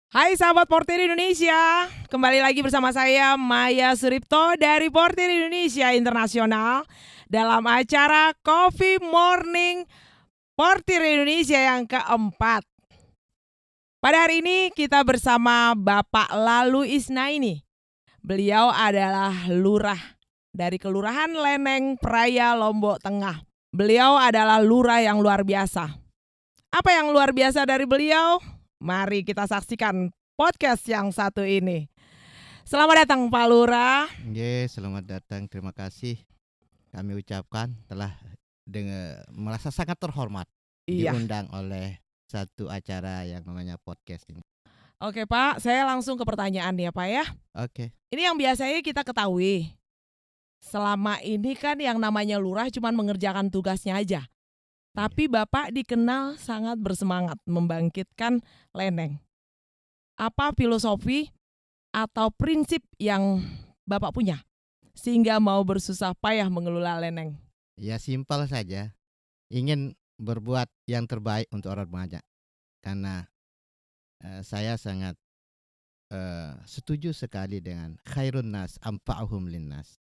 Hai sahabat Portir Indonesia, kembali lagi bersama saya Maya Suripto dari Portir Indonesia Internasional dalam acara Coffee Morning Portir Indonesia yang keempat. Pada hari ini kita bersama Bapak Lalu Isnaini. Beliau adalah lurah dari Kelurahan Leneng, Praia, Lombok Tengah. Beliau adalah lurah yang luar biasa. Apa yang luar biasa dari beliau? Mari kita saksikan podcast yang satu ini. Selamat datang Pak Lurah. Selamat datang. Terima kasih. Kami ucapkan telah merasa sangat terhormat diundang oleh satu acara yang namanya podcast ini. Oke Pak, saya langsung ke pertanyaan ya Pak ya. Oke. Ini yang biasanya kita ketahui. Selama ini kan yang namanya lurah cuma mengerjakan tugasnya aja. Tapi Bapak dikenal sangat bersemangat membangkitkan Leneng. Apa filosofi atau prinsip yang Bapak punya sehingga mau bersusah payah mengelola Leneng? Ya simpel saja. Ingin berbuat yang terbaik untuk orang banyak. Karena saya sangat setuju sekali dengan khairun nas anfa'uhum linnas.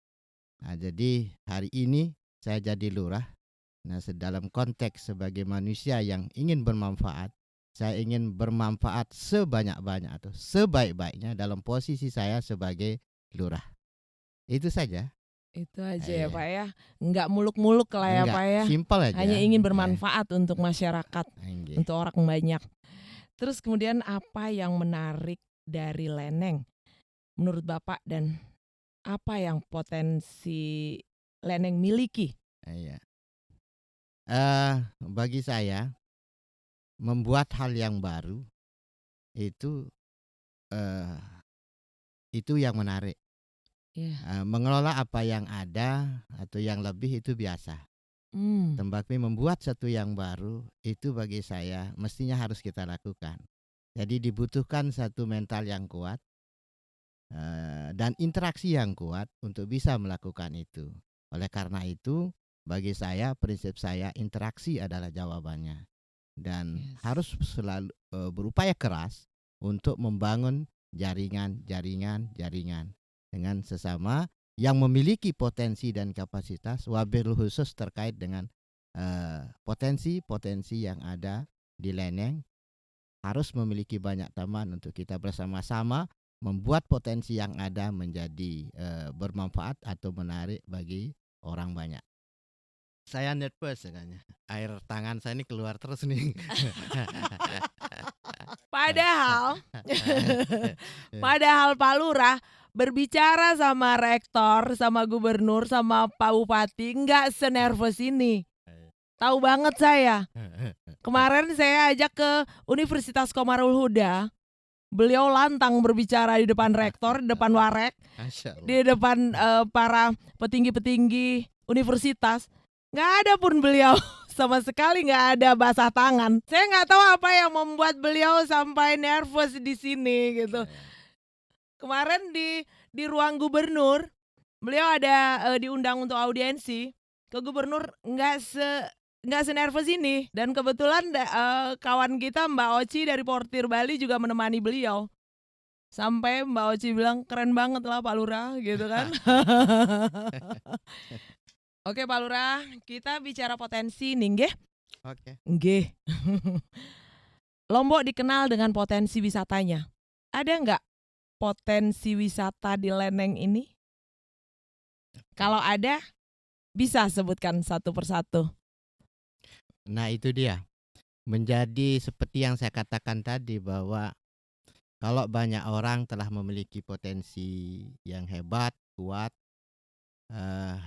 Nah, jadi hari ini saya jadi lurah. Nah, dalam konteks sebagai manusia yang ingin bermanfaat, saya ingin bermanfaat sebanyak-banyak atau sebaik-baiknya dalam posisi saya sebagai lurah. Itu saja. Itu aja ya Pak ya. Enggak muluk-muluk lah ya Pak ya. Simpel aja. Hanya ingin bermanfaat untuk masyarakat, untuk orang banyak. Terus kemudian apa yang menarik dari Leneng menurut Bapak dan apa yang potensi Leneng miliki? Bagi saya membuat hal yang baru itu yang menarik. Mengelola apa yang ada atau yang lebih itu biasa. Tetapi membuat satu yang baru itu bagi saya mestinya harus kita lakukan. Jadi dibutuhkan satu mental yang kuat dan interaksi yang kuat untuk bisa melakukan itu. Oleh karena itu bagi saya prinsip saya interaksi adalah jawabannya. Dan harus selalu berupaya keras untuk membangun jaringan dengan sesama yang memiliki potensi dan kapasitas, wabil khusus terkait dengan potensi-potensi yang ada di Leneng. Harus memiliki banyak teman untuk kita bersama-sama membuat potensi yang ada menjadi bermanfaat atau menarik bagi orang banyak. Saya nervous kayaknya. Air tangan saya ini keluar terus nih. Padahal Pak Lurah berbicara sama rektor, sama gubernur, sama Pak Bupati nggak senervous ini. Tahu banget saya. Kemarin saya ajak ke Universitas Qomarul Huda. Beliau lantang berbicara di depan rektor, di depan warek, di depan para petinggi-petinggi universitas. Nggak ada pun beliau sama sekali nggak ada basah tangan. Saya nggak tahu apa yang membuat beliau sampai nervous di sini gitu. Kemarin di ruang gubernur, beliau ada diundang untuk audiensi. Ke gubernur nggak senervous ini. Dan kebetulan kawan kita Mbak Oci dari Portir Bali juga menemani beliau. Sampai Mbak Oci bilang keren banget lah Pak Lurah gitu kan. Oke Pak Lurah, kita bicara potensi nih nggih. Oke. Nggih. Lombok dikenal dengan potensi wisatanya. Ada nggak potensi wisata di Leneng ini? Kalau ada, bisa sebutkan satu persatu. Nah itu dia. Menjadi seperti yang saya katakan tadi bahwa kalau banyak orang telah memiliki potensi yang hebat, kuat,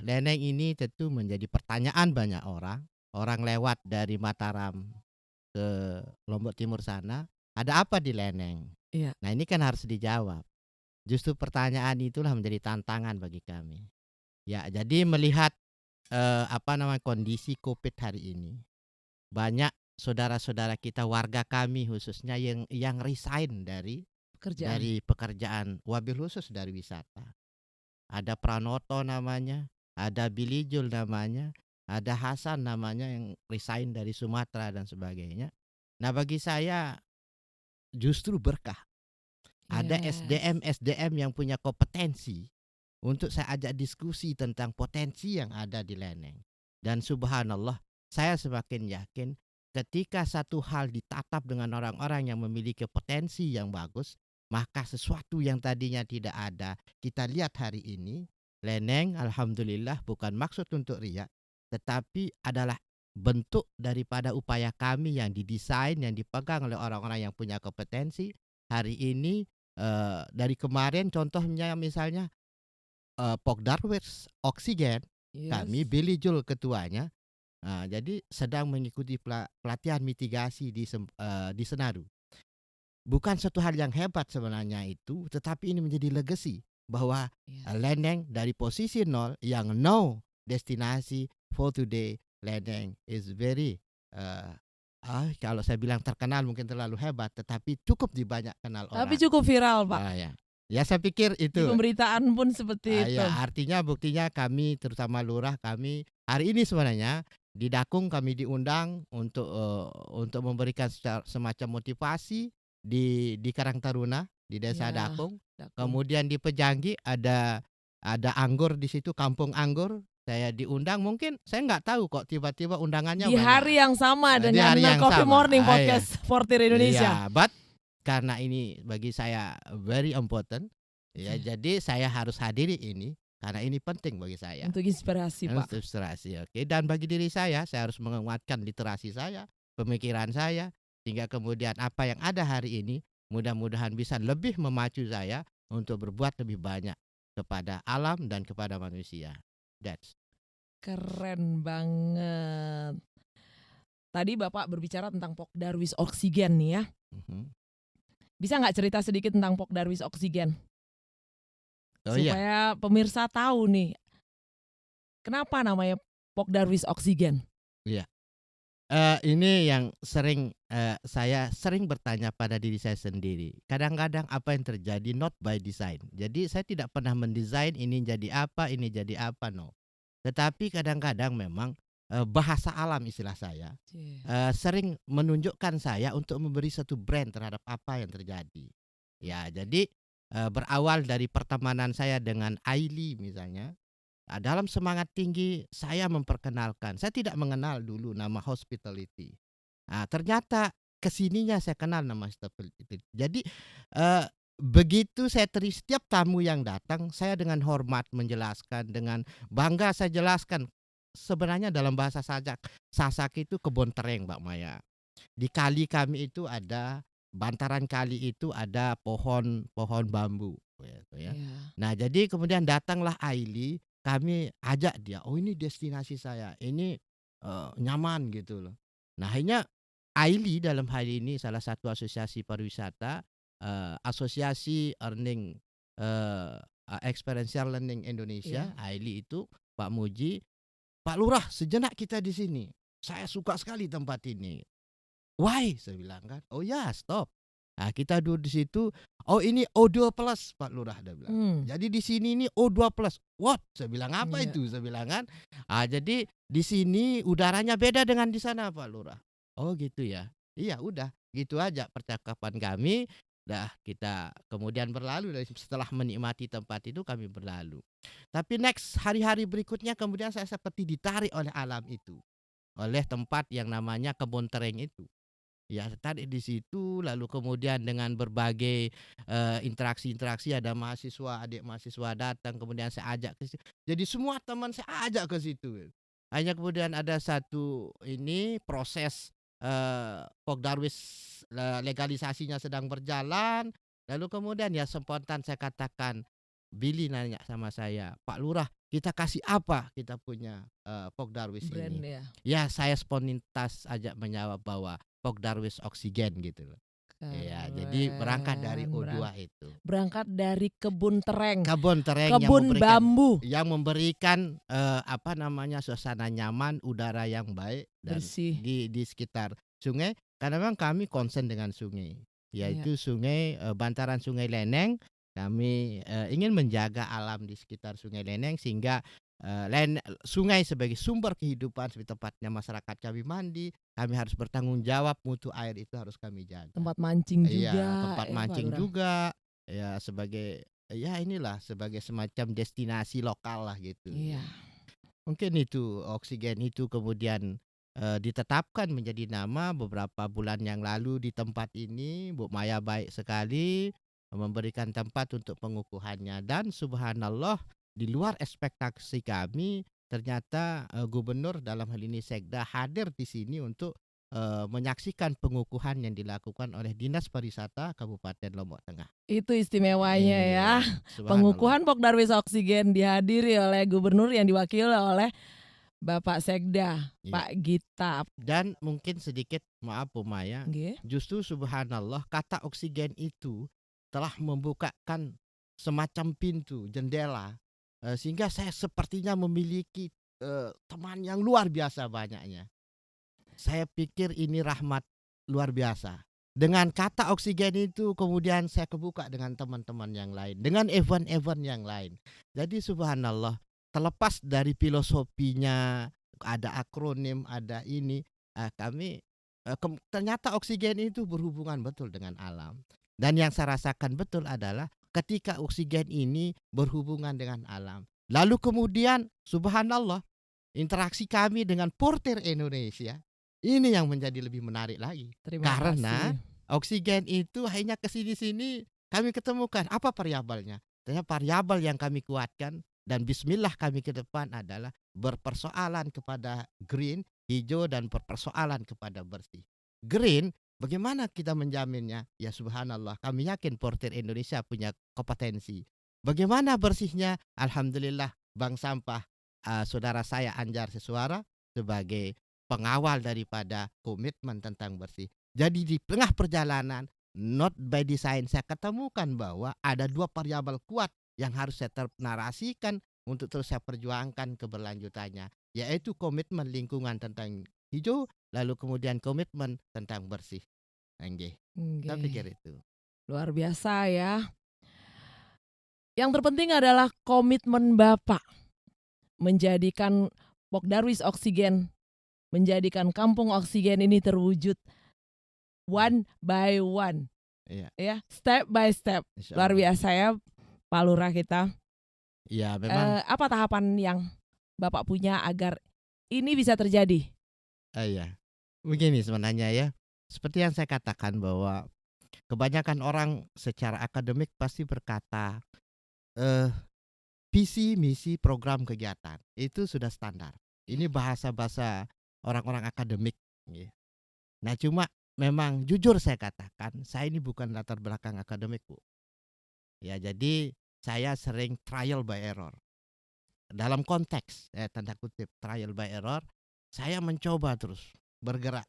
Leneng ini tentu menjadi pertanyaan banyak orang. Orang lewat dari Mataram ke Lombok Timur sana, ada apa di Leneng? Iya. Nah ini kan harus dijawab. Justru pertanyaan itulah menjadi tantangan bagi kami. Ya, jadi melihat kondisi COVID hari ini, banyak saudara-saudara kita, warga kami khususnya yang resign dari pekerjaan, wabil khusus dari wisata. Ada Pranoto namanya, ada Billy Jul namanya, ada Hasan namanya yang resign dari Sumatera dan sebagainya. Nah bagi saya justru berkah Ada SDM yang punya kompetensi untuk saya ajak diskusi tentang potensi yang ada di Leneng. Dan subhanallah, saya semakin yakin ketika satu hal ditatap dengan orang-orang yang memiliki potensi yang bagus, maka sesuatu yang tadinya tidak ada, kita lihat hari ini, Leneng alhamdulillah bukan maksud untuk riak, tetapi adalah bentuk daripada upaya kami yang didesain, yang dipegang oleh orang-orang yang punya kompetensi. Hari ini dari kemarin contohnya misalnya Pok Darwis Oksigen, kami Billy Joel ketuanya, jadi sedang mengikuti pelatihan mitigasi di Senaru. Bukan suatu hal yang hebat sebenarnya itu, tetapi ini menjadi legacy bahwa Leneng dari posisi nol yang no destinasi for today, Leneng is very kalau saya bilang terkenal mungkin terlalu hebat, tetapi cukup dibanyak kenal orang. Tapi cukup viral, Pak. Ya saya pikir itu. Di pemberitaan pun seperti itu. Ya, artinya buktinya kami terutama lurah kami hari ini sebenarnya di Dakung kami diundang untuk memberikan semacam motivasi di Karang Taruna di Desa Dakung. Kemudian di Pejanggi ada anggur di situ, kampung anggur. Saya diundang, mungkin saya nggak tahu kok tiba-tiba undangannya di banyak. Hari yang sama dengan Coffee Morning Podcast Fortir Indonesia. But karena ini bagi saya very important, jadi saya harus hadiri ini karena ini penting bagi saya. Untuk inspirasi, Pak. Untuk inspirasi, oke. Dan bagi diri saya harus menguatkan literasi saya, pemikiran saya, sehingga kemudian apa yang ada hari ini mudah-mudahan bisa lebih memacu saya untuk berbuat lebih banyak kepada alam dan kepada manusia. That's keren banget. Tadi Bapak berbicara tentang Pok Darwis Oksigen nih ya. Bisa nggak cerita sedikit tentang Pok Darwis Oksigen? Supaya pemirsa tahu nih, kenapa namanya Pok Darwis Oksigen? Iya. Ini yang sering saya sering bertanya pada diri saya sendiri. Kadang-kadang apa yang terjadi not by design. Jadi saya tidak pernah mendesain ini jadi apa, no. Tetapi kadang-kadang memang bahasa alam istilah saya sering menunjukkan saya untuk memberi satu brand terhadap apa yang terjadi. Ya, jadi berawal dari pertemanan saya dengan Aili misalnya. Dalam semangat tinggi saya memperkenalkan. Saya tidak mengenal dulu nama hospitality. Ternyata kesininya saya kenal nama hospitality. Jadi begitu saya setiap tamu yang datang, saya dengan hormat menjelaskan, dengan bangga saya jelaskan. Sebenarnya dalam bahasa Sasak itu kebun tereng, Mbak Maya. Di kali kami itu ada, bantaran kali itu ada pohon bambu. Nah jadi kemudian datanglah Aili, kami ajak dia, oh ini destinasi saya, ini nyaman gitu loh. Nah akhirnya Aili dalam hal ini salah satu asosiasi pariwisata, asosiasi experiential learning Indonesia, Aili itu Pak Muji, Pak Lurah sejenak kita di sini, saya suka sekali tempat ini. Why? Saya bilang kan, oh ya stop. Nah, kita duduk di situ. Oh ini O2 plus Pak Lurah dia bilang. Jadi di sini ini O2 plus. What? Saya bilang apa itu? Saya bilang kan. Jadi di sini udaranya beda dengan di sana Pak Lurah. Oh gitu ya. Iya udah gitu aja percakapan kami. Dah kita kemudian berlalu, setelah menikmati tempat itu kami berlalu. Tapi next hari-hari berikutnya kemudian saya seperti ditarik oleh alam itu. Oleh tempat yang namanya kebun tereng itu. Ya tadi di situ, lalu kemudian dengan berbagai interaksi ada mahasiswa, adik mahasiswa datang, kemudian saya ajak ke situ. Jadi semua teman saya ajak ke situ. Hanya kemudian ada satu proses Pok Darwis legalisasinya sedang berjalan, lalu kemudian ya spontan saya katakan, Billy nanya sama saya, Pak Lurah kita kasih apa kita punya Pok Darwis brand ini? Ya saya spontan aja menjawab bahwa Pok Darwis Oksigen gitu loh. Ya, jadi berangkat dari O2 itu. Berangkat dari kebun tereng. Kebun bambu yang memberikan suasana nyaman, udara yang baik dan bersih di sekitar sungai. Karena memang kami konsen dengan sungai, yaitu sungai bantaran Sungai Leneng. Kami ingin menjaga alam di sekitar Sungai Leneng sehingga sungai sebagai sumber kehidupan seperti tempatnya masyarakat kami mandi, kami harus bertanggung jawab, mutu air itu harus kami jaga. Tempat mancing juga. Tempat mancing juga. ya sebagai ya inilah sebagai semacam destinasi lokal lah gitu. Iya. Mungkin itu oksigen itu kemudian ditetapkan menjadi nama beberapa bulan yang lalu di tempat ini. Bu Maya baik sekali memberikan tempat untuk pengukuhannya dan subhanallah di luar ekspektasi kami ternyata gubernur dalam hal ini Sekda hadir di sini untuk menyaksikan pengukuhan yang dilakukan oleh Dinas Pariwisata Kabupaten Lombok Tengah. Itu istimewanya ya. Iya, subhanallah. Pengukuhan Pokdarwis Oksigen dihadiri oleh gubernur yang diwakili oleh Bapak Sekda, Iya. Pak Gita. Dan mungkin sedikit maaf Bu Maya, Nggih. justru subhanallah kata oksigen itu telah membukakan semacam pintu, jendela, sehingga saya sepertinya memiliki teman yang luar biasa banyaknya. Saya pikir ini rahmat luar biasa. Dengan kata oksigen itu kemudian saya kebuka dengan teman-teman yang lain, dengan event-event yang lain. Jadi subhanallah, terlepas dari filosofinya, ada akronim, ada ini, kami ternyata oksigen itu berhubungan betul dengan alam. Dan yang saya rasakan betul adalah ketika oksigen ini berhubungan dengan alam. Lalu kemudian subhanallah, interaksi kami dengan Porter Indonesia ini yang menjadi lebih menarik lagi. Karena oksigen itu hanya kesini-sini kami ketemukan apa variabelnya. Ternyata variabel yang kami kuatkan dan bismillah kami ke depan adalah berpersoalan kepada green, hijau, dan berpersoalan kepada bersih. Green, bagaimana kita menjaminnya? Ya subhanallah, kami yakin Porter Indonesia punya kompetensi. Bagaimana bersihnya? Alhamdulillah Bank Sampah saudara saya Anjar Sesuara sebagai pengawal daripada komitmen tentang bersih. Jadi di tengah perjalanan, not by design, saya ketemukan bahwa ada dua variabel kuat yang harus saya narasikan untuk terus saya perjuangkan keberlanjutannya, yaitu komitmen lingkungan tentang hijau, lalu kemudian komitmen tentang bersih. Saya pikir itu. Luar biasa ya. Yang terpenting adalah komitmen Bapak menjadikan Pokdarwis Oksigen, menjadikan kampung oksigen ini terwujud one by one. Iya. Ya, step by step. Luar biasa ya Pak Lurah kita. Iya, memang. Apa tahapan yang Bapak punya agar ini bisa terjadi? Iya. Begini sebenarnya ya. Seperti yang saya katakan bahwa kebanyakan orang secara akademik pasti berkata visi, misi, program kegiatan. Itu sudah standar. Ini bahasa-bahasa orang-orang akademik. Nah cuma memang jujur saya katakan, saya ini bukan latar belakang akademik Bu. Ya jadi saya sering trial by error. Dalam konteks tanda kutip trial by error, saya mencoba terus bergerak.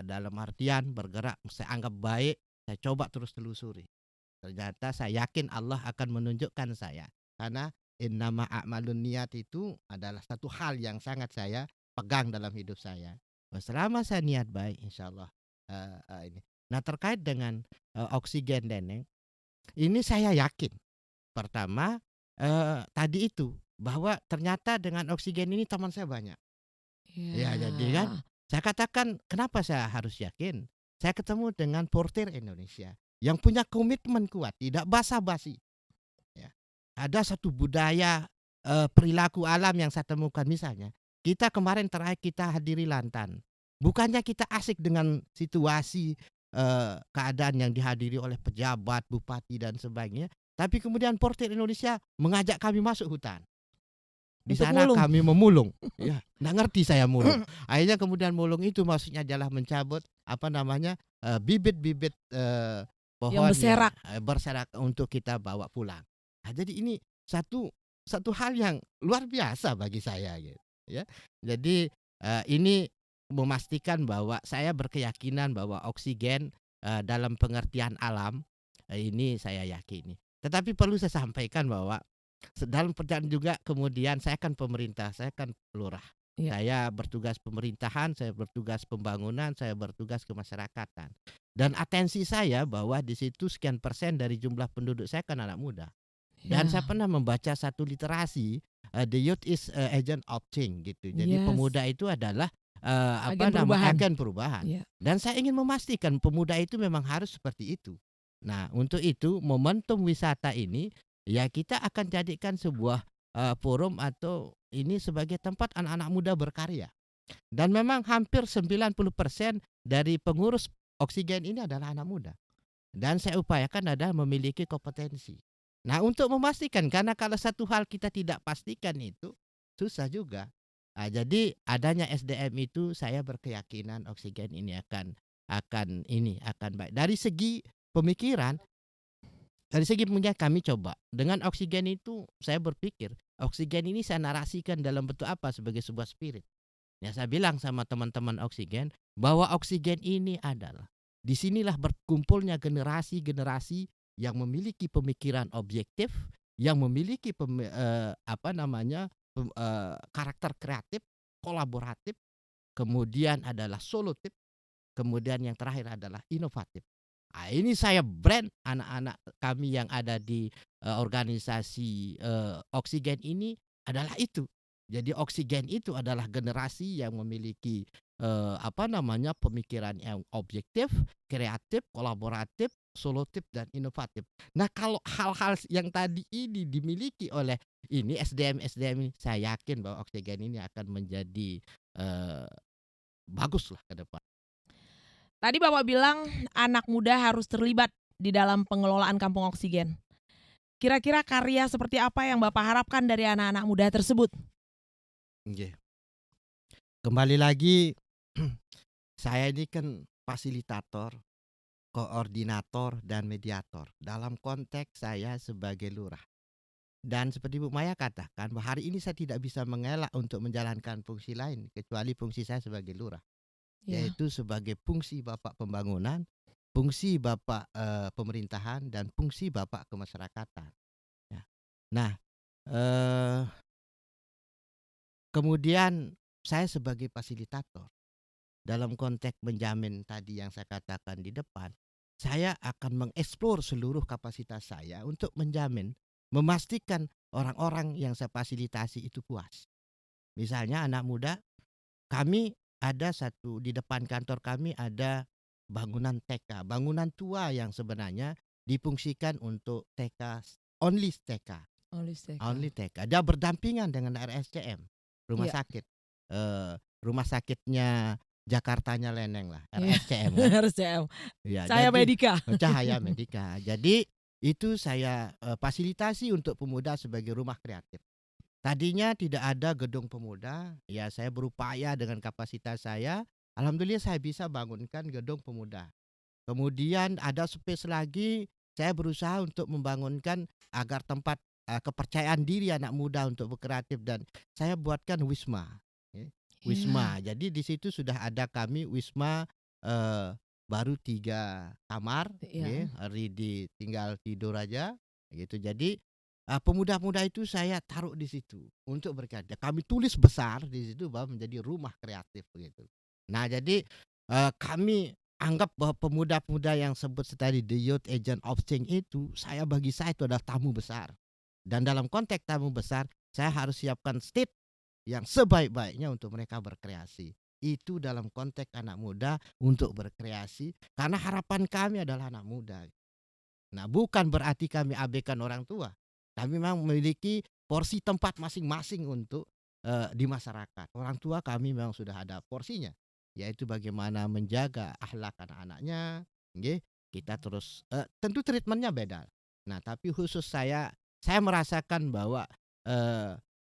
Dalam artian bergerak, saya anggap baik, saya coba terus telusuri. Ternyata saya yakin Allah akan menunjukkan saya. Karena innama a'malun niat itu adalah satu hal yang sangat saya pegang dalam hidup saya. Selama saya niat baik insya Allah ini. Nah terkait dengan oksigen Deneng, ini saya yakin. Pertama tadi itu bahwa ternyata dengan oksigen ini teman saya banyak. Ya jadi kan saya katakan kenapa saya harus yakin. Saya ketemu dengan Porter Indonesia yang punya komitmen kuat, tidak basa-basi. Ya. Ada satu budaya perilaku alam yang saya temukan misalnya. Kita kemarin terakhir kita hadiri Lantan. Bukannya kita asik dengan situasi keadaan yang dihadiri oleh pejabat, bupati dan sebagainya. Tapi kemudian Porter Indonesia mengajak kami masuk hutan. Di sana kami memulung. Ya, nggak ngerti saya mulung. Akhirnya kemudian mulung itu maksudnya adalah mencabut bibit-bibit pohon yang berserak untuk kita bawa pulang. Nah, jadi ini satu hal yang luar biasa bagi saya gitu. Ya. Jadi ini memastikan bahwa saya berkeyakinan bahwa oksigen dalam pengertian alam ini saya yakini. Tetapi perlu saya sampaikan bahwa dalam perjalanan juga kemudian saya kan pemerintah, saya kan lurah. Ya. Saya bertugas pemerintahan, saya bertugas pembangunan, saya bertugas kemasyarakatan. Dan atensi saya bahwa di situ sekian persen dari jumlah penduduk saya kan anak muda. Dan saya pernah membaca satu literasi the youth is agent of change gitu. Jadi pemuda itu adalah agen perubahan. Dan saya ingin memastikan pemuda itu memang harus seperti itu. Nah, untuk itu momentum wisata ini ya kita akan jadikan sebuah forum atau ini sebagai tempat anak-anak muda berkarya. Dan memang hampir 90% dari pengurus Oksigen ini adalah anak muda. Dan saya upayakan adalah memiliki kompetensi. Nah, untuk memastikan, karena kalau satu hal kita tidak pastikan itu susah juga. Jadi adanya SDM itu saya berkeyakinan Oksigen ini akan baik. Dari segi pemikiran kami coba dengan Oksigen itu saya berpikir Oksigen ini saya narasikan dalam bentuk apa sebagai sebuah spirit. Ya, saya bilang sama teman-teman Oksigen bahwa Oksigen ini adalah disinilah berkumpulnya generasi-generasi yang memiliki pemikiran objektif, yang memiliki karakter kreatif, kolaboratif, kemudian adalah solutif, kemudian yang terakhir adalah inovatif. Ini saya brand anak-anak kami yang ada di organisasi Oksigen ini adalah itu. Jadi Oksigen itu adalah generasi yang memiliki pemikiran yang objektif, kreatif, kolaboratif, solutif dan inovatif. Nah, kalau hal-hal yang tadi ini dimiliki oleh ini SDM ini, saya yakin bahwa Oksigen ini akan menjadi baguslah ke depan. Tadi Bapak bilang anak muda harus terlibat di dalam pengelolaan Kampung Oksigen. Kira-kira karya seperti apa yang Bapak harapkan dari anak-anak muda tersebut? Kembali lagi, saya ini kan fasilitator, koordinator, dan mediator dalam konteks saya sebagai lurah. Dan seperti Bu Maya katakan, bahwa hari ini saya tidak bisa mengelak untuk menjalankan fungsi lain kecuali fungsi saya sebagai lurah. Yaitu sebagai fungsi Bapak pembangunan, fungsi Bapak pemerintahan, dan fungsi Bapak kemasyarakatan. Ya. Nah, kemudian saya sebagai fasilitator dalam konteks menjamin tadi yang saya katakan di depan, saya akan mengeksplor seluruh kapasitas saya untuk menjamin, memastikan orang-orang yang saya fasilitasi itu puas. Misalnya anak muda, kami ada di depan kantor kami ada bangunan TK, bangunan tua yang sebenarnya difungsikan untuk TK, only TK. Dia berdampingan dengan RSCM, rumah sakit. Rumah sakitnya Jakartanya Leneng lah, RSCM. RSCM. Ya, Cahaya Medika. Cahaya Medika. Jadi itu saya fasilitasi untuk pemuda sebagai rumah kreatif. Tadinya tidak ada gedung pemuda, ya saya berupaya dengan kapasitas saya, alhamdulillah saya bisa bangunkan gedung pemuda. Kemudian ada space lagi, saya berusaha untuk membangunkan agar tempat kepercayaan diri anak muda untuk berkreatif, dan saya buatkan wisma. Wisma. Jadi di situ sudah ada kami wisma baru 3 kamar, hari tinggal tidur aja gitu. Jadi pemuda-pemuda itu saya taruh di situ untuk berkarya. Kami tulis besar di situ bahwa menjadi rumah kreatif begitu. Nah, jadi kami anggap bahwa pemuda-pemuda yang sebut tadi the youth agent of change itu, bagi saya itu adalah tamu besar. Dan dalam konteks tamu besar, saya harus siapkan state yang sebaik-baiknya untuk mereka berkreasi. Itu dalam konteks anak muda untuk berkreasi, karena harapan kami adalah anak muda. Nah, bukan berarti kami abaikan orang tua. Kami memang memiliki porsi tempat masing-masing untuk di masyarakat. Orang tua kami memang sudah ada porsinya, yaitu bagaimana menjaga akhlak anak-anaknya. Kita terus tentu treatmentnya beda. Nah, tapi khusus saya merasakan bahwa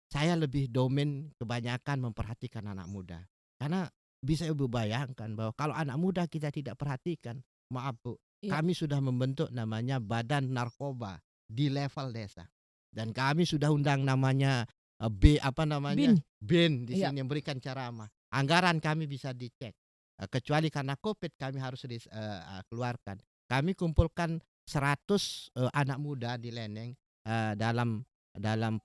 saya lebih domain kebanyakan memperhatikan anak muda. Karena bisa Ibu bayangkan bahwa kalau anak muda kita tidak perhatikan, maaf Bu, kami sudah membentuk namanya Badan Narkoba di level desa. Dan kami sudah undang namanya BIN di sini yang memberikan ceramah. Anggaran kami bisa dicek. Kecuali karena Covid kami harus keluarkan. Kami kumpulkan 100 anak muda di Leneng dalam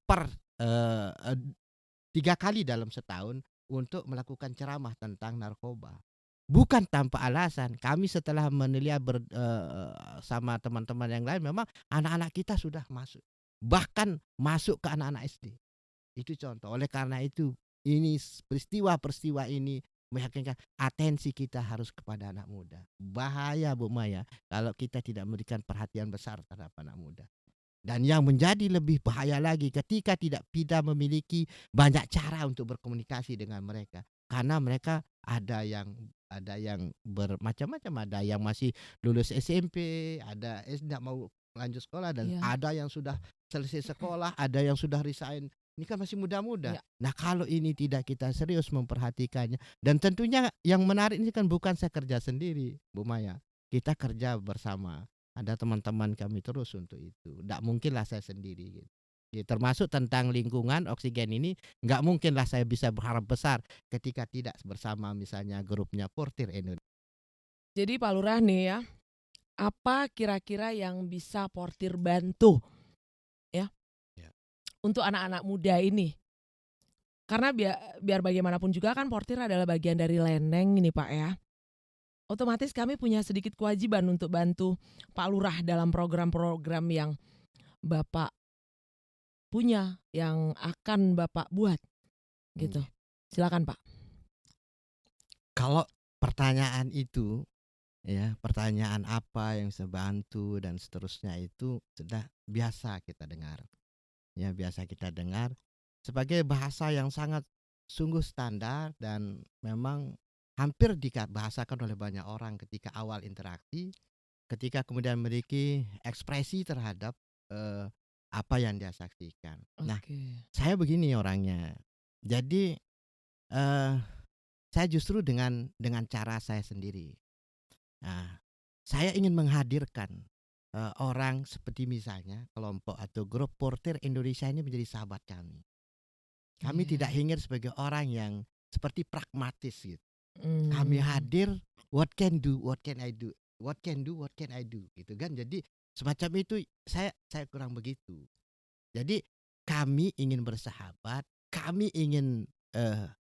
per 3 kali dalam setahun untuk melakukan ceramah tentang narkoba. Bukan tanpa alasan, kami setelah meneliti sama teman-teman yang lain, memang anak-anak kita sudah masuk. Bahkan masuk ke anak-anak SD. Itu contoh. Oleh karena itu, ini peristiwa-peristiwa ini meyakinkan atensi kita harus kepada anak muda. Bahaya Bu Maya kalau kita tidak memberikan perhatian besar terhadap anak muda. Dan yang menjadi lebih bahaya lagi ketika tidak kita memiliki banyak cara untuk berkomunikasi dengan mereka. Karena mereka ada yang bermacam-macam, ada yang masih lulus SMP, ada tidak mau lanjut sekolah, dan Iya. ada yang sudah selesai sekolah, ada yang sudah resign. Ini kan masih muda-muda. Iya. Nah, kalau ini tidak kita serius memperhatikannya, dan tentunya yang menarik ini kan bukan saya kerja sendiri, Bu Maya. Kita kerja bersama. Ada teman-teman kami terus untuk itu. Nggak mungkinlah saya sendiri gitu. Ya, termasuk tentang lingkungan oksigen ini, nggak mungkinlah saya bisa berharap besar ketika tidak bersama misalnya grupnya Portir Indonesia. Jadi Pak Lurah nih ya, apa kira-kira yang bisa Portir bantu ya untuk anak-anak muda ini? Karena biar bagaimanapun juga kan Portir adalah bagian dari Leneng ini Pak ya. Otomatis kami punya sedikit kewajiban untuk bantu Pak Lurah dalam program-program yang Bapak punya, yang akan Bapak buat gitu. Silakan Pak. Kalau pertanyaan itu ya, pertanyaan apa yang bisa bantu dan seterusnya, itu sudah biasa kita dengar. Ya, biasa kita dengar sebagai bahasa yang sangat sungguh standar dan memang hampir dibahasakan oleh banyak orang ketika awal interaksi, ketika kemudian memiliki ekspresi terhadap apa yang dia saksikan. Nah, saya begini orangnya. Jadi saya justru dengan cara saya sendiri. Nah, saya ingin menghadirkan orang seperti misalnya kelompok atau grup Portir Indonesia ini menjadi sahabat kami. Kami tidak ingin sebagai orang yang seperti pragmatis gitu. Kami hadir, what can I do, what can I do gitu kan. Jadi semacam itu saya kurang begitu. Jadi kami ingin bersahabat, kami ingin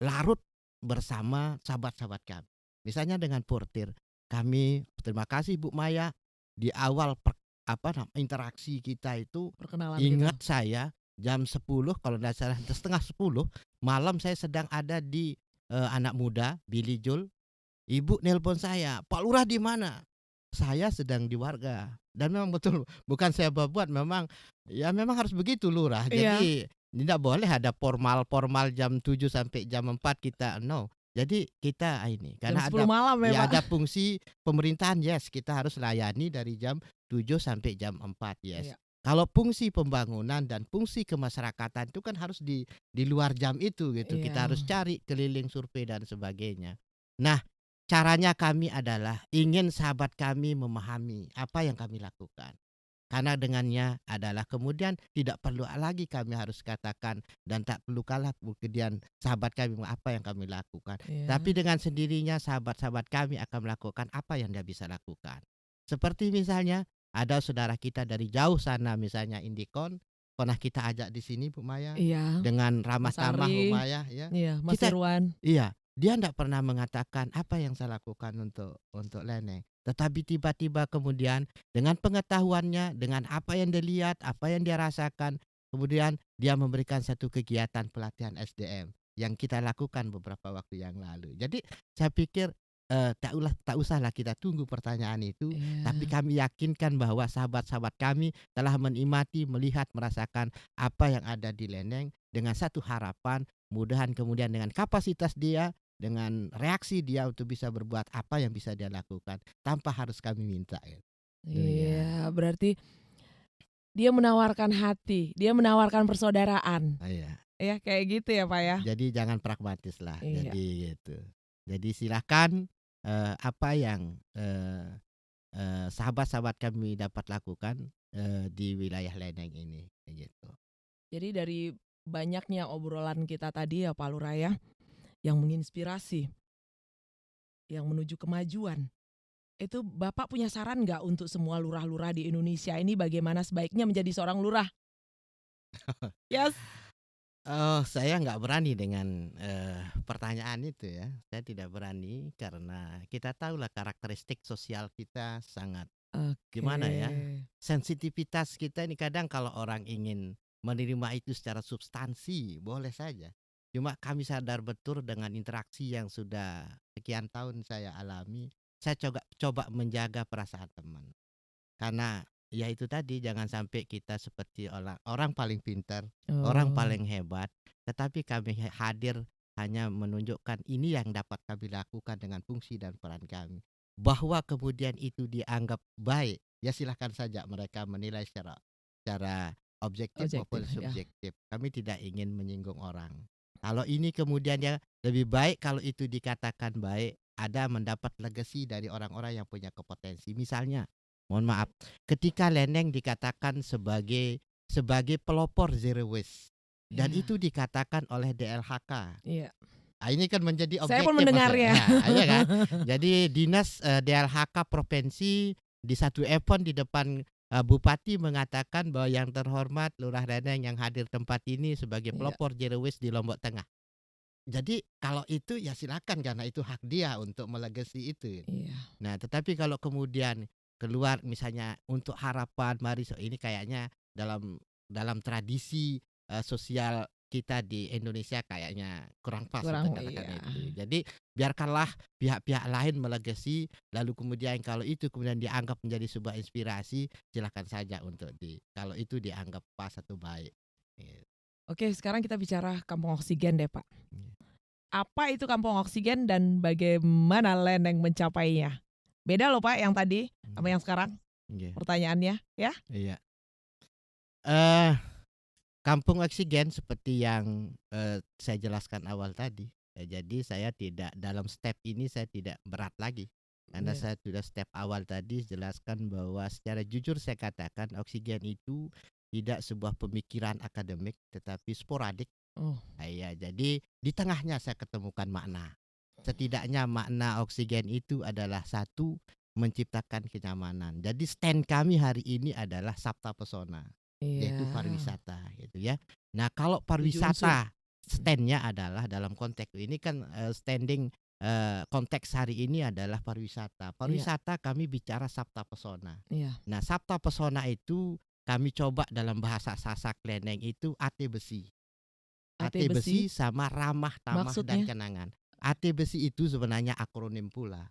larut bersama sahabat-sahabat kami. Misalnya dengan Portir, kami terima kasih Bu Maya di awal interaksi kita itu. Perkenalan ingat gitu. Saya jam 10 kalau tidak salah, setengah 10 malam saya sedang ada di anak muda Billy Joel. Ibu nelpon saya, Pak Lurah di mana? Saya sedang di warga. Dan memang betul, bukan saya buat, memang harus begitu Lurah. Jadi tidak boleh ada formal jam 7 sampai jam 4 kita no. Jadi kita ini karena jam 10 malam ada fungsi pemerintahan, yes, kita harus layani dari jam 7 sampai jam 4, yes. Kalau fungsi pembangunan dan fungsi kemasyarakatan itu kan harus di luar jam itu gitu. Kita harus cari keliling survei dan sebagainya. Nah, caranya kami adalah ingin sahabat kami memahami apa yang kami lakukan. Karena dengannya adalah kemudian tidak perlu lagi kami harus katakan, dan tak perlu kalah kemudian sahabat kami apa yang kami lakukan. Tapi dengan sendirinya sahabat-sahabat kami akan melakukan apa yang dia bisa lakukan. Seperti misalnya ada saudara kita dari jauh sana, misalnya Indikon, pernah kita ajak di sini Bu Maya, dengan ramah tamah Bu Maya ya. Mas Irwan. Iya, dia tidak pernah mengatakan apa yang saya lakukan untuk Leneng. Tetapi tiba-tiba kemudian dengan pengetahuannya, dengan apa yang dia lihat, apa yang dia rasakan, kemudian dia memberikan satu kegiatan pelatihan SDM yang kita lakukan beberapa waktu yang lalu. Jadi saya pikir tak usahlah kita tunggu pertanyaan itu, tapi kami yakinkan bahwa sahabat-sahabat kami telah menikmati, melihat, merasakan apa yang ada di Leneng dengan satu harapan, mudahan kemudian dengan kapasitas dia, dengan reaksi dia untuk bisa berbuat apa yang bisa dia lakukan tanpa harus kami minta. Iya, berarti dia menawarkan hati, dia menawarkan persaudaraan. Ya kayak gitu ya Pak ya. Jadi jangan pragmatis lah. Jadi gitu. Jadi silakan apa yang sahabat-sahabat kami dapat lakukan di wilayah Leneng ini gitu. Jadi dari banyaknya obrolan kita tadi ya Pak Lurah ya, yang menginspirasi, yang menuju kemajuan, itu Bapak punya saran nggak untuk semua lurah-lurah di Indonesia ini bagaimana sebaiknya menjadi seorang lurah? Yes. Saya nggak berani dengan pertanyaan itu ya. Saya tidak berani karena kita tahulah karakteristik sosial kita sangat gimana ya, sensitivitas kita ini kadang kalau orang ingin menerima itu secara substansi boleh saja. Cuma kami sadar betul dengan interaksi yang sudah sekian tahun saya alami, saya coba menjaga perasaan teman. Karena ya itu tadi, jangan sampai kita seperti orang paling pintar, orang Oh. paling hebat, tetapi kami hadir hanya menunjukkan ini yang dapat kami lakukan dengan fungsi dan peran kami. Bahwa kemudian itu dianggap baik, ya silahkan saja mereka menilai secara objektif maupun Objektif, ya. subjektif. Kami tidak ingin menyinggung orang. Kalau ini kemudian ya lebih baik kalau itu dikatakan baik, ada mendapat legasi dari orang-orang yang punya kompetensi. Misalnya, mohon maaf, ketika Lendeng dikatakan sebagai pelopor zero waste dan Iya. itu dikatakan oleh DLHK. Iya. Ini kan menjadi objektif. Saya pun mendengarnya. Iya kan? Jadi dinas DLHK provinsi di satu event di depan Bupati mengatakan bahwa yang terhormat Lurah Lendeng yang hadir tempat ini sebagai Iya. pelopor zero waste di Lombok Tengah. Jadi kalau itu ya silakan karena itu hak dia untuk melegasi itu. Iya. Nah, tetapi kalau kemudian keluar misalnya untuk harapan mari ini kayaknya dalam tradisi sosial kita di Indonesia kayaknya kurang pas Kurang, untuk katakan iya. itu. Jadi biarkanlah pihak-pihak lain melegasi, lalu kemudian kalau itu kemudian dianggap menjadi sebuah inspirasi, silakan saja untuk kalau itu dianggap pas atau baik. Oke, sekarang kita bicara kampung oksigen deh, Pak. Iya. Apa itu kampung oksigen dan bagaimana Lendeng mencapainya? Beda loh Pak yang tadi sama yang sekarang Iya. pertanyaannya, ya? Iya. Kampung oksigen seperti yang saya jelaskan awal tadi. Jadi saya tidak dalam step ini saya tidak berat lagi. Karena Iya. saya sudah step awal tadi jelaskan bahwa secara jujur saya katakan oksigen itu tidak sebuah pemikiran akademik tetapi sporadik. Oh. Iya, jadi di tengahnya saya ketemukan makna. Setidaknya makna oksigen itu adalah satu, menciptakan kenyamanan. Jadi stand kami hari ini adalah Sabta Pesona. Iya. Yaitu pariwisata gitu ya. Nah, kalau pariwisata standnya adalah dalam konteks ini kan standing konteks hari ini adalah pariwisata. Pariwisata kami bicara Sabta Pesona. Iya. Nah, Sabta Pesona itu kami coba dalam bahasa Sasak Lendeng itu AT besi. AT besi sama ramah, tamah, dan kenangan. AT besi itu sebenarnya akronim pula.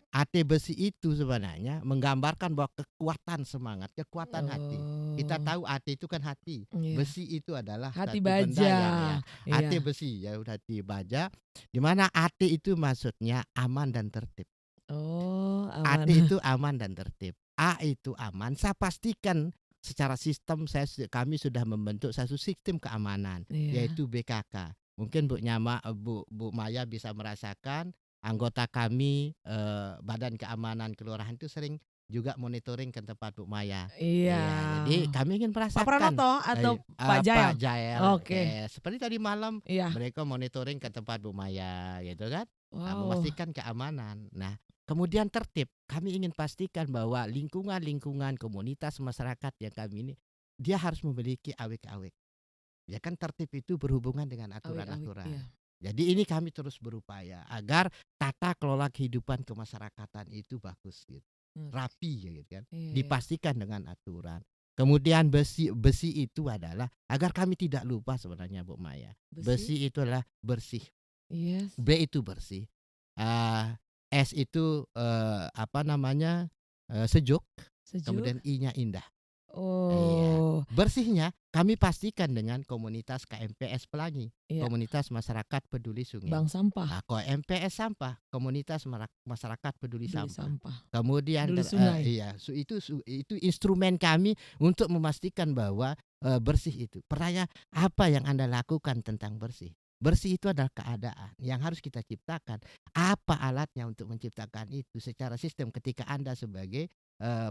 AT besi itu sebenarnya menggambarkan bahwa kekuatan semangat, kekuatan hati. Kita tahu AT itu kan hati. Iya. Besi itu adalah hati satu baja. benda yang Iya. AT besi ya hati baja. Di mana AT itu maksudnya aman dan tertib. Oh, aman. AT itu aman dan tertib. A itu aman. Saya pastikan secara sistem kami sudah membentuk satu sistem keamanan, yaitu BKK. Mungkin Bu Maya bisa merasakan anggota kami Badan Keamanan Kelurahan itu sering juga monitoring ke tempat Bu Maya. Iya. Ya, jadi kami ingin merasakan. Pak Pranoto atau Pak Jael? Pak Jael. Oke. Seperti tadi malam mereka monitoring ke tempat Bu Maya, gitu kan? Wow. Memastikan keamanan. Nah, kemudian tertib. Kami ingin pastikan bahwa lingkungan komunitas masyarakat yang kami ini dia harus memiliki awek-awek. Ya kan tertib itu berhubungan dengan aturan-aturan. Iya. Jadi ini kami terus berupaya agar tata kelola kehidupan kemasyarakatan itu bagus gitu. Rapi gitu kan. Iya. Dipastikan dengan aturan. Kemudian besi itu adalah agar kami tidak lupa sebenarnya Bu Maya. Besi itu adalah bersih. Yes. B itu bersih. S itu sejuk. Kemudian I-nya indah. Oh. Bersihnya kami pastikan dengan komunitas KMPS Pelangi, Iya. komunitas masyarakat peduli sungai. Bank sampah. KMPS sampah, komunitas masyarakat peduli sampah. Kemudian peduli sungai. Itu instrumen kami untuk memastikan bahwa bersih itu. Pertanyaan, apa yang Anda lakukan tentang bersih? Bersih itu adalah keadaan yang harus kita ciptakan. Apa alatnya untuk menciptakan itu secara sistem ketika Anda sebagai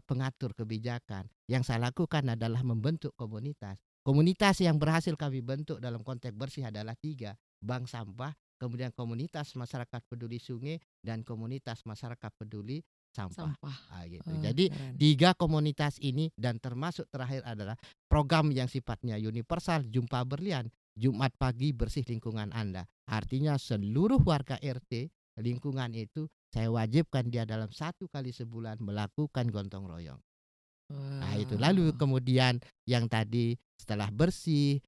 pengatur kebijakan. Yang saya lakukan adalah membentuk komunitas. Komunitas yang berhasil kami bentuk dalam konteks bersih adalah 3. Bank sampah, kemudian komunitas masyarakat peduli sungai, dan komunitas masyarakat peduli sampah. Gitu. Jadi keren. 3 komunitas ini dan termasuk terakhir adalah program yang sifatnya universal, Jumpa Berlian. Jumat pagi bersih lingkungan Anda. Artinya seluruh warga RT lingkungan itu saya wajibkan dia dalam 1 kali sebulan melakukan gotong royong. Nah itu lalu kemudian yang tadi setelah bersih,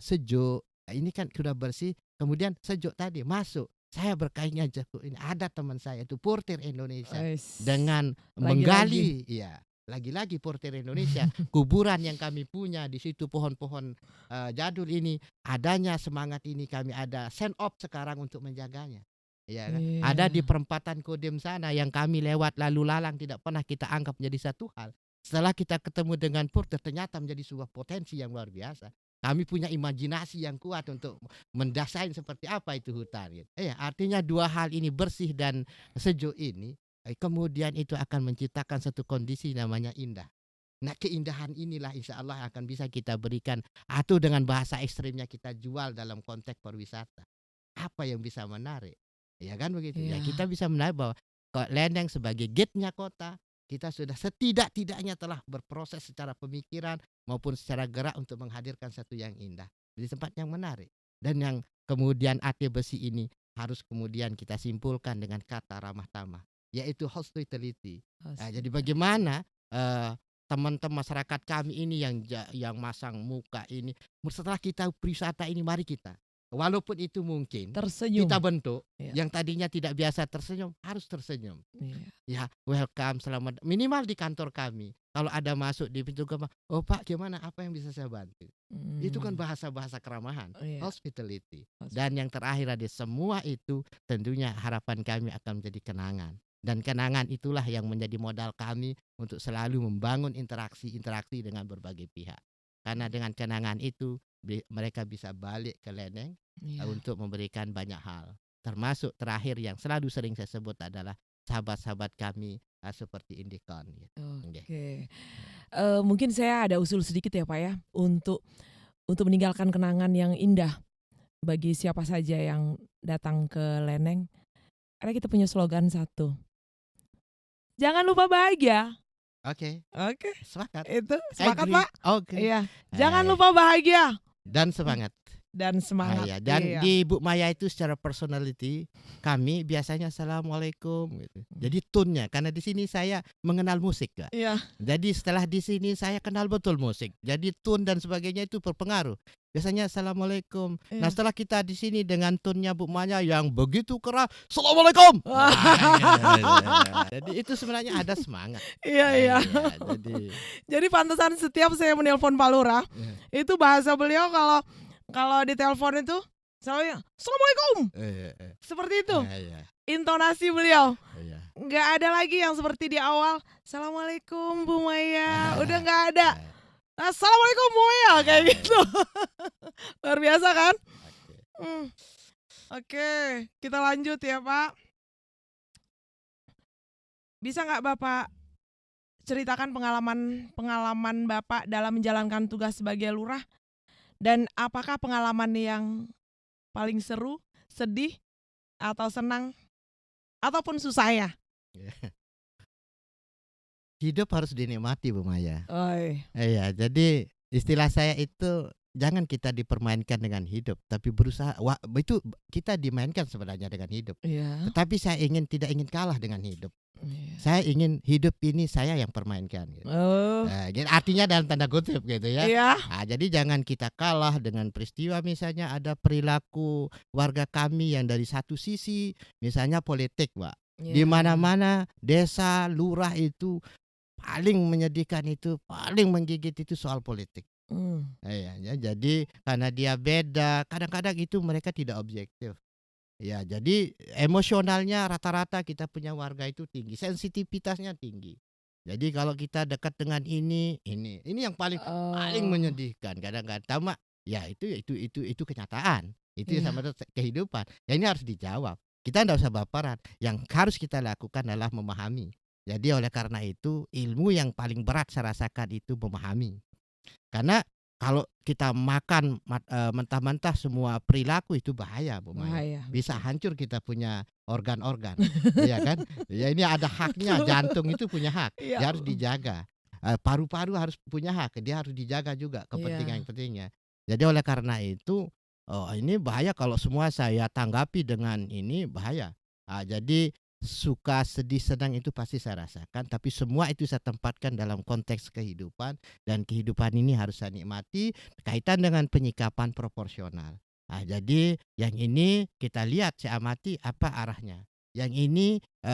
sejuk, ini kan sudah bersih, kemudian sejuk tadi masuk. Saya berkainya jago ini. Ada teman saya itu portir Indonesia dengan menggali, ya lagi-lagi portir Indonesia kuburan yang kami punya di situ pohon-pohon jadul ini, adanya semangat ini kami ada send off sekarang untuk menjaganya. Ya kan? Ada di perempatan Kodem sana yang kami lewat lalu lalang tidak pernah kita anggap menjadi satu hal. Setelah kita ketemu dengan portir ternyata menjadi sebuah potensi yang luar biasa. Kami punya imajinasi yang kuat untuk mendesain seperti apa itu hutan. Artinya dua hal ini, bersih dan sejuk ini, kemudian itu akan menciptakan satu kondisi namanya indah. Nah, keindahan inilah insya Allah akan bisa kita berikan atau dengan bahasa ekstrimnya kita jual dalam konteks pariwisata. Apa yang bisa menarik? Ya kan begitu. Ya kita bisa menarik bahwa Lendeng sebagai gate-nya kota, kita sudah setidak-tidaknya telah berproses secara pemikiran maupun secara gerak untuk menghadirkan satu yang indah di tempat yang menarik. Dan yang kemudian Ate Besi ini harus kemudian kita simpulkan dengan kata ramah tamah, yaitu hospitality. Jadi bagaimana teman-teman masyarakat kami ini yang masang muka ini, setelah kita wisata ini, mari kita, walaupun itu mungkin tersenyum. Kita bentuk yang tadinya tidak biasa tersenyum, harus tersenyum. Ya, welcome, selamat. Minimal di kantor kami, kalau ada masuk di pintu gerbang, oh Pak gimana, apa yang bisa saya bantu? Itu kan bahasa-bahasa keramahan, hospitality. Dan yang terakhir ada semua itu tentunya harapan kami akan menjadi kenangan. Dan kenangan itulah yang menjadi modal kami untuk selalu membangun interaksi dengan berbagai pihak. Karena dengan kenangan itu mereka bisa balik ke Lendeng untuk memberikan banyak hal. Termasuk terakhir yang selalu sering saya sebut adalah sahabat-sahabat kami seperti Indikon. Oke. Mungkin saya ada usul sedikit ya Pak ya, untuk meninggalkan kenangan yang indah bagi siapa saja yang datang ke Lendeng. Karena kita punya slogan satu. Jangan lupa bahagia. Oke. Sepakat. Itu sepakat Pak. Oke. Iya. Jangan lupa bahagia dan semangat. Dan semangat. Dan di Bu Maya itu secara personality kami biasanya assalamualaikum gitu. Jadi tone-nya, karena di sini saya mengenal musik Kak. Jadi setelah di sini saya kenal betul musik. Jadi tone dan sebagainya itu berpengaruh. Biasanya assalamualaikum. Nah setelah kita di sini dengan tone-nya Bu Maya yang begitu keras, assalamualaikum. Jadi itu sebenarnya ada semangat. Jadi pantesan setiap saya menelpon Pak Lurah, itu bahasa beliau kalau di telepon itu selalu assalamualaikum. Seperti itu. Intonasi beliau. Nggak ada lagi yang seperti di awal, assalamualaikum Bu Maya. Udah nggak ada. Assalamualaikum Bu Maya kayak gitu. Luar biasa kan? Oke, kita lanjut ya Pak. Bisa nggak Bapak ceritakan pengalaman Bapak dalam menjalankan tugas sebagai lurah? Dan apakah pengalaman yang paling seru, sedih, atau senang, ataupun susah ya? Hidup harus dinikmati Bu Maya. Jadi istilah saya itu jangan kita dipermainkan dengan hidup, tapi berusaha. Itu kita dimainkan sebenarnya dengan hidup. Tetapi saya tidak ingin kalah dengan hidup. Saya ingin hidup ini saya yang permainkan. Gitu. Artinya dalam tanda kutip gitu ya. Jadi jangan kita kalah dengan peristiwa, misalnya ada perilaku warga kami yang dari satu sisi, misalnya politik Pak. Di mana-mana desa, lurah itu paling menyedihkan, itu paling menggigit itu soal politik. Jadi karena dia beda, kadang-kadang itu mereka tidak objektif. Jadi emosionalnya rata-rata kita punya warga itu tinggi, sensitivitasnya tinggi. Jadi kalau kita dekat dengan ini yang paling menyedihkan kadang-kadang. Itu kenyataan. Itu sama kehidupan. Ini harus dijawab. Kita tidak usah baperan. Yang harus kita lakukan adalah memahami. Jadi oleh karena itu ilmu yang paling berat saya rasakan itu memahami. Karena kalau kita makan mentah-mentah semua perilaku itu bahaya Bu Maya. Bisa hancur kita punya organ-organ. Iya kan? Ini ada haknya, jantung itu punya hak. Dia harus dijaga. Paru-paru harus punya hak, dia harus dijaga juga kepentingan-pentingnya. Jadi oleh karena itu ini bahaya kalau semua saya tanggapi dengan ini, bahaya. Jadi suka, sedih, senang itu pasti saya rasakan, tapi semua itu saya tempatkan dalam konteks kehidupan, dan kehidupan ini harus saya nikmati kaitan dengan penyikapan proporsional. Jadi yang ini kita lihat, saya amati apa arahnya. Yang ini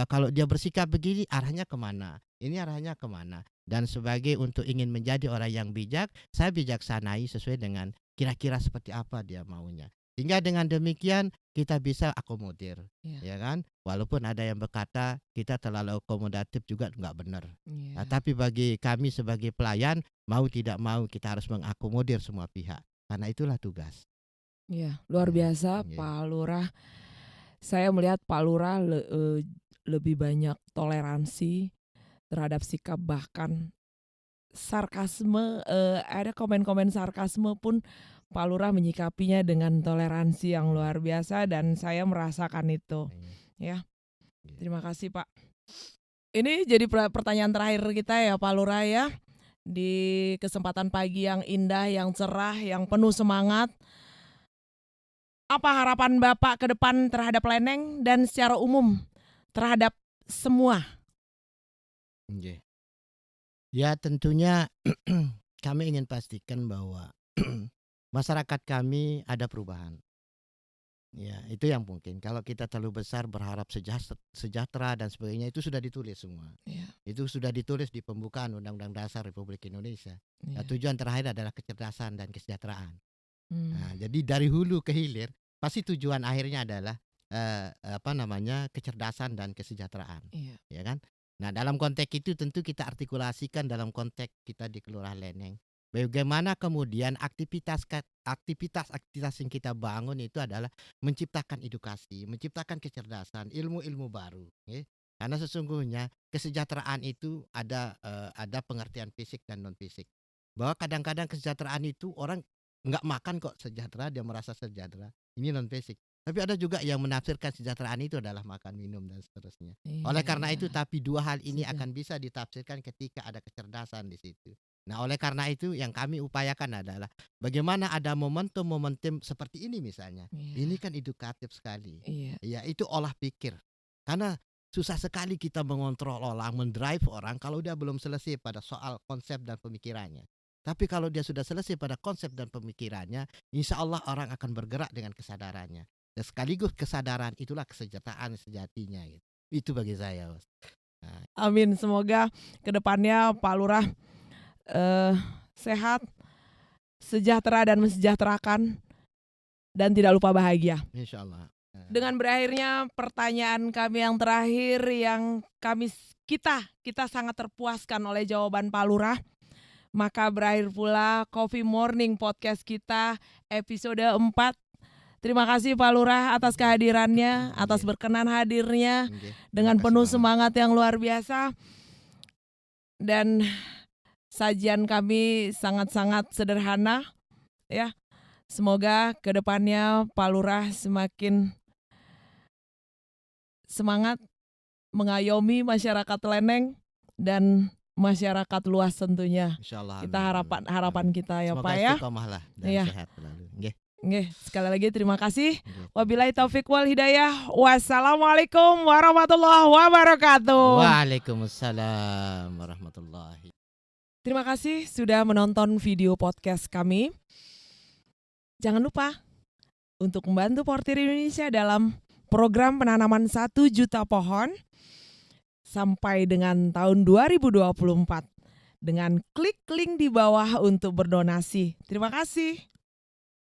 kalau dia bersikap begini arahnya kemana? Ini arahnya kemana? Dan sebagai untuk ingin menjadi orang yang bijak, saya bijaksanai sesuai dengan kira-kira seperti apa dia maunya. Sehingga dengan demikian kita bisa akomodir, ya kan? Walaupun ada yang berkata kita terlalu akomodatif juga nggak benar. Tapi bagi kami sebagai pelayan, mau tidak mau kita harus mengakomodir semua pihak. Karena itulah tugas. Iya, luar biasa Pak Lurah. Saya melihat Pak Lurah lebih banyak toleransi terhadap sikap, bahkan sarkasme, ada komen-komen sarkasme pun Pak Lurah menyikapinya dengan toleransi yang luar biasa dan saya merasakan itu. Ya. Terima kasih Pak. Ini jadi pertanyaan terakhir kita ya Pak Lurah ya. Di kesempatan pagi yang indah, yang cerah, yang penuh semangat. Apa harapan Bapak ke depan terhadap Leneng dan secara umum terhadap semua? Ya tentunya kami ingin pastikan bahwa masyarakat kami ada perubahan. Ya itu yang mungkin. Kalau kita terlalu besar berharap sejahtera dan sebagainya itu sudah ditulis semua. Itu sudah ditulis di pembukaan Undang-Undang Dasar Republik Indonesia. Tujuan terakhir adalah kecerdasan dan kesejahteraan. Nah, jadi dari hulu ke hilir pasti tujuan akhirnya adalah kecerdasan dan kesejahteraan, ya kan? Nah dalam konteks itu tentu kita artikulasikan dalam konteks kita di Kelurahan Leneng. Bagaimana kemudian aktivitas yang kita bangun itu adalah menciptakan edukasi, menciptakan kecerdasan, ilmu-ilmu baru. Ya? Karena sesungguhnya kesejahteraan itu ada pengertian fisik dan non fisik. Bahwa kadang-kadang kesejahteraan itu orang nggak makan kok sejahtera, dia merasa sejahtera. Ini non basic. Tapi ada juga yang menafsirkan kesejahteraan itu adalah makan, minum dan seterusnya. Oleh karena itu, tapi dua hal ini akan bisa ditafsirkan ketika ada kecerdasan di situ. Nah, oleh karena itu yang kami upayakan adalah bagaimana ada momentum-momentum seperti ini misalnya. Ini kan edukatif sekali. Ya, itu olah pikir. Karena susah sekali kita mengontrol orang, mendrive orang kalau dia belum selesai pada soal konsep dan pemikirannya. Tapi kalau dia sudah selesai pada konsep dan pemikirannya, insya Allah orang akan bergerak dengan kesadarannya. Dan sekaligus kesadaran itulah kesejahteraan sejatinya. Gitu. Itu bagi saya. Nah. Amin. Semoga kedepannya Pak Lurah sehat, sejahtera dan mensejahterakan, dan tidak lupa bahagia. Insya Allah. Dengan berakhirnya pertanyaan kami yang terakhir, yang kita sangat terpuaskan oleh jawaban Pak Lurah. Maka berakhir pula Coffee Morning Podcast kita episode 4. Terima kasih Pak Lurah atas kehadirannya, atas berkenan hadirnya dengan penuh semangat yang luar biasa. Dan sajian kami sangat-sangat sederhana ya. Semoga kedepannya Pak Lurah semakin semangat mengayomi masyarakat Leneng dan masyarakat luas tentunya. Insyaallah, kita harapan kita ya Pak ya. Semoga lah dan sehat selalu. Sekali lagi terima kasih. Wabillahi taufik wal hidayah. Wassalamualaikum warahmatullahi wabarakatuh. Waalaikumsalam warahmatullahi. Terima kasih sudah menonton video podcast kami. Jangan lupa untuk membantu Portir Indonesia dalam program penanaman 1 juta pohon sampai dengan tahun 2024 dengan klik link di bawah untuk berdonasi. Terima kasih.